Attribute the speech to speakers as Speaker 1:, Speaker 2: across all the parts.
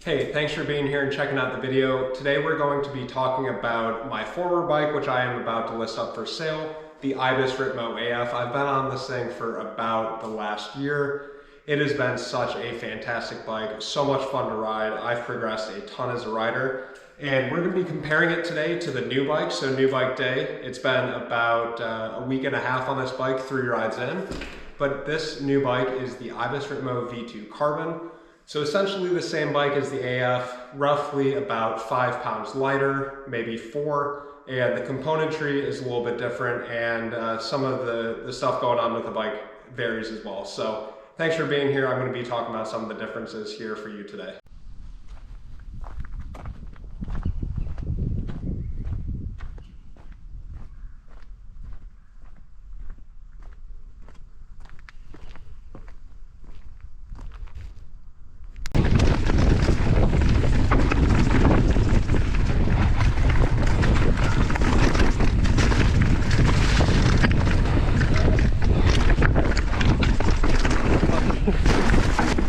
Speaker 1: Hey, thanks for being here and checking out the video. Today we're going to be talking about my former bike, which I am about to list up for sale, the Ibis Ripmo AF. I've been on this thing for about the last year. It has been such a fantastic bike, so much fun to ride. I've progressed a ton as a rider, and we're going to be comparing it today to the new bike, so new bike day. It's been about a week and a half on this bike, 3 rides in, but this new bike is the Ibis Ripmo V2 Carbon. So essentially the same bike as the AF, roughly about 5 pounds lighter, maybe 4, and the componentry is a little bit different, and some of the stuff going on with the bike varies as well. So thanks for being here. I'm going to be talking about some of the differences here for you today.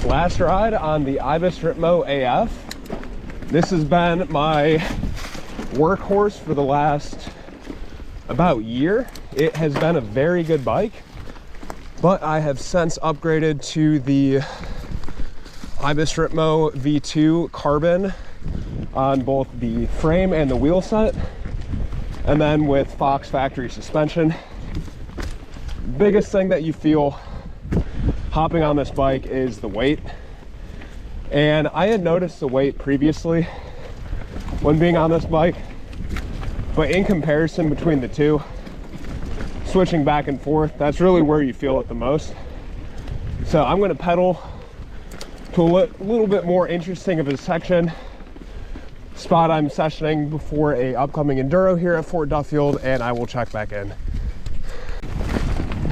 Speaker 1: Last ride on the Ibis Ripmo AF. This has been my workhorse for the last about year. It has been a very good bike, but I have since upgraded to the Ibis Ripmo V2 Carbon on both the frame and the wheel set, and then with Fox factory suspension. Biggest thing that you feel hopping on this bike is the weight, and I had noticed the weight previously when being on this bike, but in comparison between the two, switching back and forth, that's really where you feel it the most. So I'm going to pedal to a little bit more interesting of a section spot I'm sessioning before a upcoming enduro here at Fort Duffield, and I will check back in.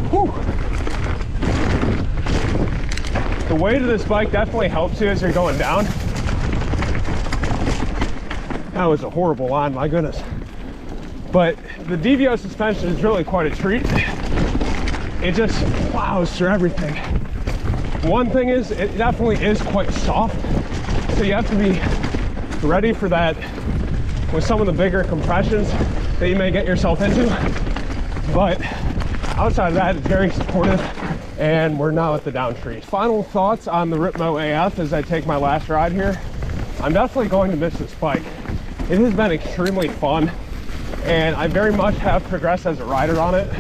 Speaker 1: Whew. The weight of this bike definitely helps you as you're going down. That was a horrible line, my goodness. But the DVO suspension is really quite a treat. It just plows through everything. One thing is, it definitely is quite soft, so you have to be ready for that with some of the bigger compressions that you may get yourself into. But outside of that, it's very supportive, and we're now at the down tree. Final thoughts on the Ripmo AF as I take my last ride here. I'm definitely going to miss this bike. It has been extremely fun, and I very much have progressed as a rider on it.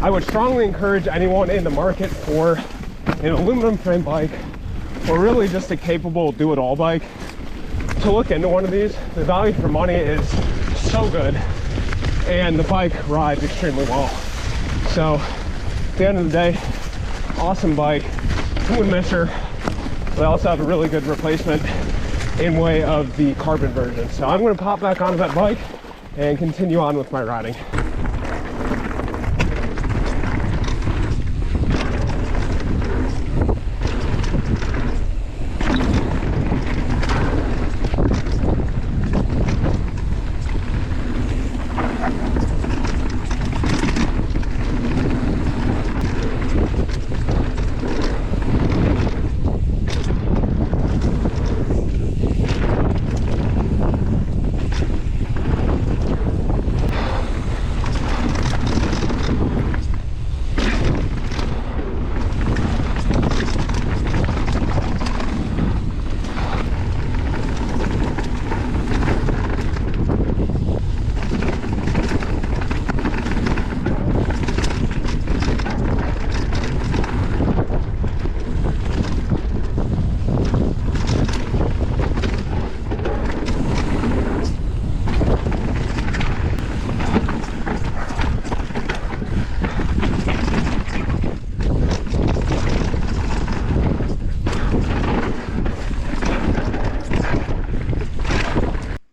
Speaker 1: I would strongly encourage anyone in the market for an aluminum frame bike, or really just a capable do-it-all bike, to look into one of these. The value for money is so good, and the bike rides extremely well. So at the end of the day, awesome bike. Who would miss her? They also have a really good replacement in way of the carbon version. So I'm going to pop back onto that bike and continue on with my riding.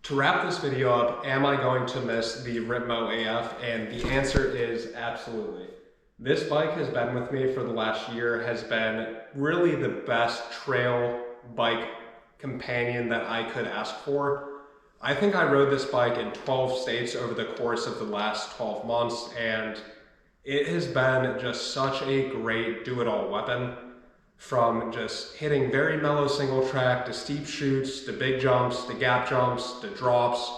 Speaker 1: To wrap this video up, am I going to miss the Ripmo AF? And the answer is absolutely. This bike has been with me for the last year, has been really the best trail bike companion that I could ask for. I think I rode this bike in 12 states over the course of the last 12 months, and it has been just such a great do-it-all weapon.
Speaker 2: from just hitting very mellow single track to steep shoots, to big jumps, to gap jumps, to drops,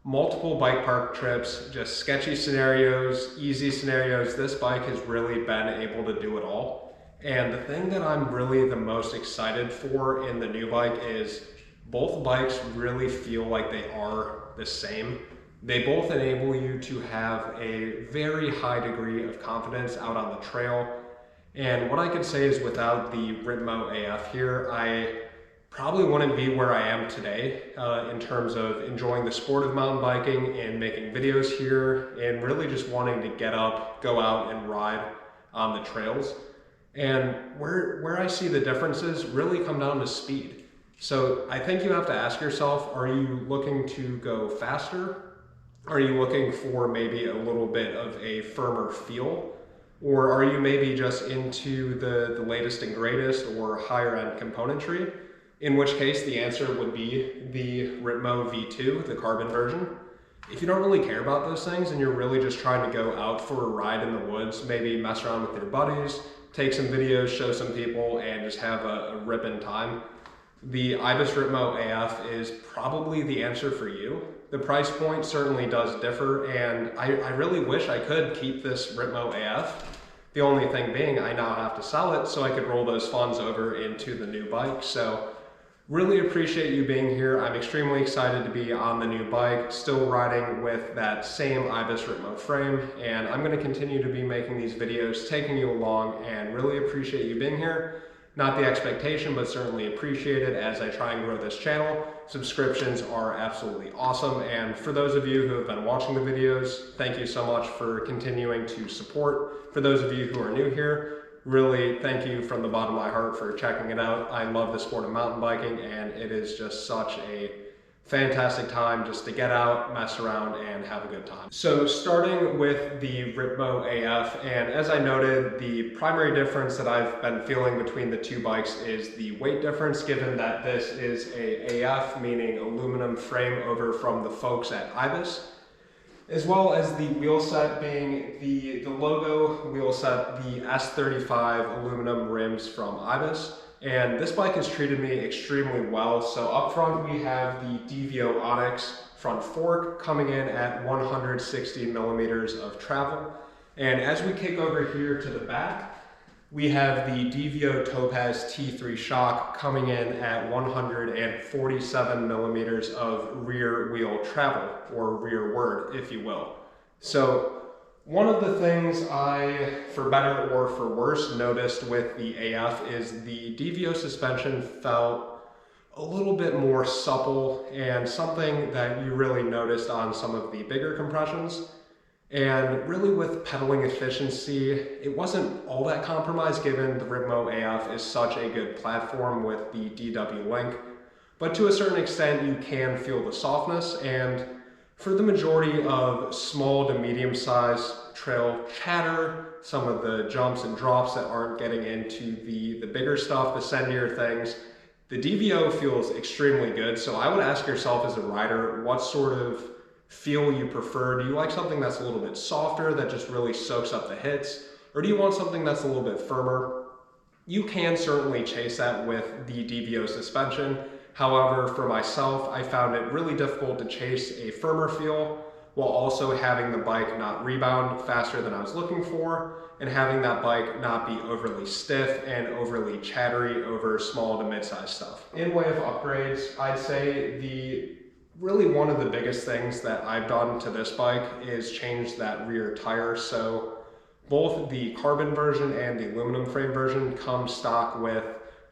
Speaker 2: multiple bike park trips, just sketchy scenarios, easy scenarios. This bike has really been able to do it all. And the thing that I'm really the most excited for in the new bike is both bikes really feel like they are the same. They both enable you to have a very high degree of confidence out on the trail. And what I could say is without the Ripmo AF here, I probably wouldn't be where I am today in terms of enjoying the sport of mountain biking and making videos here and really just wanting to get up, go out and ride on the trails. And where I see the differences really come down to speed. So I think you have to ask yourself, are you looking to go faster? Are you looking for maybe a little bit of a firmer feel? Or are you maybe just into the latest and greatest or higher end componentry? In which case the answer would be the Ripmo V2, the carbon version. If you don't really care about those things and you're really just trying to go out for a ride in the woods, maybe mess around with your buddies, take some videos, show some people, and just have a ripping time, the Ibis Ripmo AF is probably the answer for you. The price point certainly does differ, and I really wish I could keep this Ripmo AF. The only thing being I now have to sell it so I could roll those funds over into the new bike. So really appreciate you being here. I'm extremely excited to be on the new bike, still riding with that same Ibis Ripmo frame, and I'm going to continue to be making these videos, taking you along, and really appreciate you being here. Not the expectation, but certainly appreciate it as I try and grow this channel. Subscriptions are absolutely awesome, and for those of you who have been watching the videos, thank you so much for continuing to support. For those of you who are new here, really thank you from the bottom of my heart for checking it out. I love the sport of mountain biking, and it is just such a fantastic time just to get out, mess around, and have a good time. So starting with the Ripmo AF, and as I noted, the primary difference that I've been feeling between the two bikes is the weight difference, given that this is a AF, meaning aluminum frame over from the folks at Ibis, as well as the wheel set being the logo wheel set, the S35 aluminum rims from Ibis. And this bike has treated me extremely well. So up front we have the DVO Onyx front fork coming in at 160 millimeters of travel. And as we kick over here to the back, we have the DVO Topaz T3 shock coming in at 147 millimeters of rear wheel travel, or rearward, if you will. So one of the things I, for better or for worse, noticed with the AF is the DVO suspension felt a little bit more supple, and something that you really noticed on some of the bigger compressions. And really with pedaling efficiency, it wasn't all that compromised given the Ripmo AF is such a good platform with the DW Link. But to a certain extent, you can feel the softness, and for the majority of small to medium sized trail chatter, some of the jumps and drops that aren't getting into the bigger stuff, the sendier things, the DVO feels extremely good. So I would ask yourself as a rider, what sort of feel you prefer? Do you like something that's a little bit softer, that just really soaks up the hits? Or do you want something that's a little bit firmer? You can certainly chase that with the DVO suspension. However, for myself, I found it really difficult to chase a firmer feel while also having the bike not rebound faster than I was looking for, and having that bike not be overly stiff and overly chattery over small to mid-sized stuff. In way of upgrades, I'd say really one of the biggest things that I've done to this bike is change that rear tire. So both the carbon version and the aluminum frame version come stock with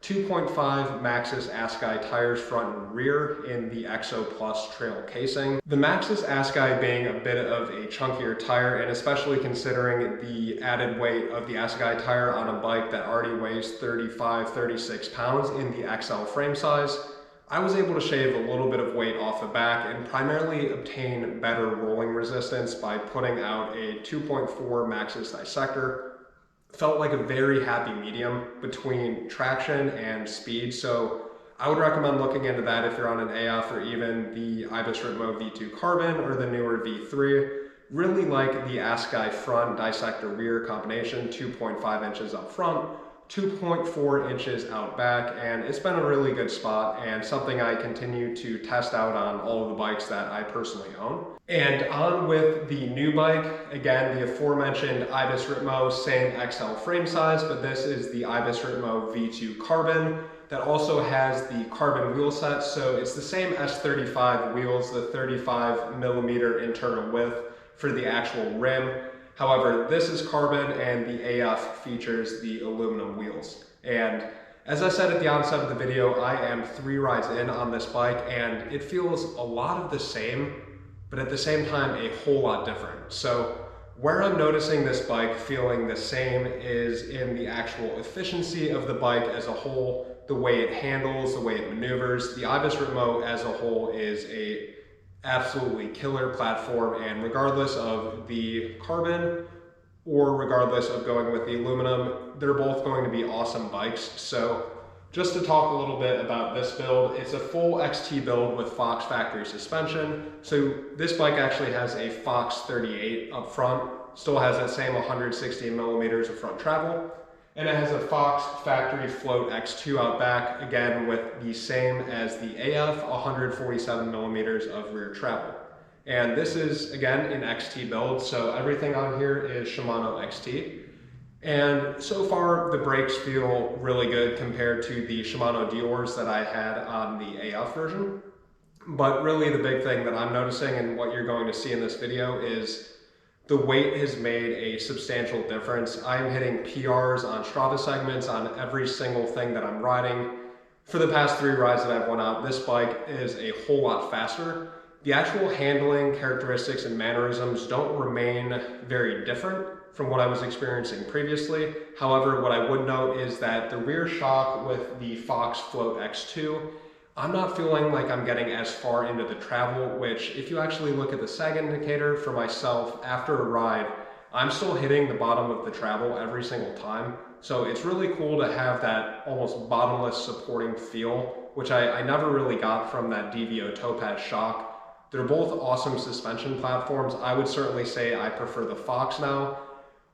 Speaker 2: 2.5 Maxxis Ascii tires front and rear in the Exo Plus trail casing. The Maxxis Ascii being a bit of a chunkier tire, and especially considering the added weight of the Ascii tire on a bike that already weighs 35, 36 pounds in the XL frame size, I was able to shave a little bit of weight off the back and primarily obtain better rolling resistance by putting out a 2.4 Maxxis dissector. Felt like a very happy medium between traction and speed. So I would recommend looking into that if you're on an AF or even the Ibis Ripmo V2 Carbon or the newer V3. Really like the Ascii front dissector rear combination, 2.5 inches up front, 2.4 inches out back, and it's been a really good spot and something I continue to test out on all of the bikes that I personally own. And on with the new bike, again, the aforementioned Ibis Ripmo, same XL frame size, but this is the Ibis Ripmo V2 Carbon that also has the carbon wheel set. So it's the same S35 wheels, the 35mm internal width for the actual rim. However, this is carbon and the AF features the aluminum wheels. And as I said at the onset of the video, I am 3 rides in on this bike and it feels a lot of the same, but at the same time, a whole lot different. So where I'm noticing this bike feeling the same is in the actual efficiency of the bike as a whole, the way it handles, the way it maneuvers. The Ibis Ripmo as a whole is a absolutely killer platform, and regardless of the carbon or regardless of going with the aluminum, they're both going to be awesome bikes. So just to talk a little bit about this build, it's a full XT build with Fox factory suspension. So this bike actually has a Fox 38 up front, still has that same 160mm of front travel. And it has a Fox factory float X2 out back, again with the same as the AF, 147mm of rear travel. And this is, again, an XT build, so everything on here is Shimano XT. And so far, the brakes feel really good compared to the Shimano Diors that I had on the AF version. But really the big thing that I'm noticing and what you're going to see in this video is the weight has made a substantial difference. I'm hitting PRs on Strava segments on every single thing that I'm riding. For the past 3 rides that I've went out, this bike is a whole lot faster. The actual handling characteristics and mannerisms don't remain very different from what I was experiencing previously. However, what I would note is that the rear shock with the Fox Float X2, I'm not feeling like I'm getting as far into the travel, which if you actually look at the sag indicator for myself after a ride, I'm still hitting the bottom of the travel every single time. So it's really cool to have that almost bottomless supporting feel, which I never really got from that DVO Topaz shock. They're both awesome suspension platforms. I would certainly say I prefer the Fox now.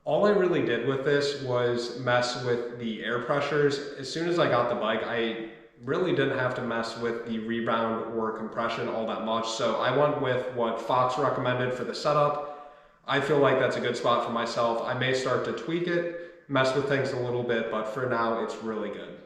Speaker 2: All I really did with this was mess with the air pressures. As soon as I got the bike, I really didn't have to mess with the rebound or compression all that much. So I went with what Fox recommended for the setup. I feel like that's a good spot for myself. I may start to tweak it, mess with things a little bit, but for now it's really good.